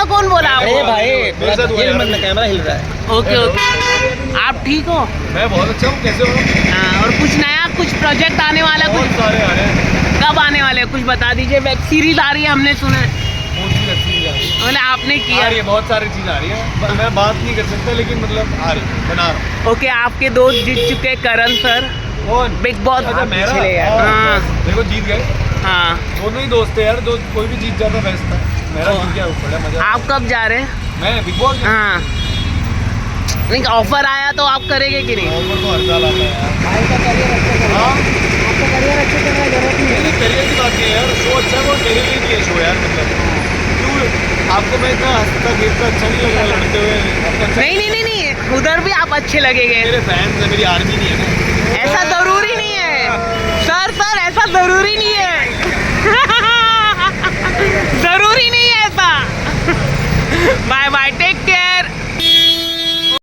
कौन बोला अरे आपको? भाई मेरे साथ हुआ यार। कैमरा हिल रहा है। ओके ओके, आप ठीक हो? मैं बहुत अच्छा हूँ, कैसे हो? हाँ, और कुछ नया, कुछ प्रोजेक्ट आने वाला है? बहुत कुछ सारे आ रहे हैं, कब आने वाले हैं? कुछ बता दीजिए। वेब सीरीज आ रही है हमने सुना है, बहुत अच्छी चीज़ आ रही है। मतलब आपने आ किया। रही है, बहुत सारी चीज़ आ रही है, मैं बात नहीं कर सकता लेकिन मतलब आ रही है, बना रहा हूँ। ओके, आपके दोस्त जीत चुके हैं, करण सर कौन? Big boss. अच्छा मेरा, पिछले यार। हाँ। देखो जीत गए, हाँ, दोनों ही दोस्त थे यार, दोस्त कोई भी जीत जाता बेस्ट था, मेरा जीत गया, बड़ा मजा। आप कब जा रहे हैं? मैं बिग बॉस में हाँ, नहीं ऑफर आया तो आप करेंगे कि नहीं? ऑफर तो हर साल आता है यार। भाई का करियर अच्छा चल रहा हाँ है, आपका करियर अच्छा चल रहा है, जरूरत नहीं है। नहीं, करियर की बात नहीं है यार, शो अच्छा है, वो मेरे लिए भी है शो यार, मतलब क्यों आपको मैं इतना हंसता खेलता अच्छा नहीं लग रहा लड़ते हुए? आपको अच्छा नहीं नहीं नहीं नहीं, उधर भी आप अच्छे लगेंगे। मेरे फैंस है, मेरी आर्मी नहीं है ना। ऐसा जरूरी नहीं है सर, सर ऐसा जरूरी नहीं है। जरूरी नहीं है ऐसा। Bye bye, take care.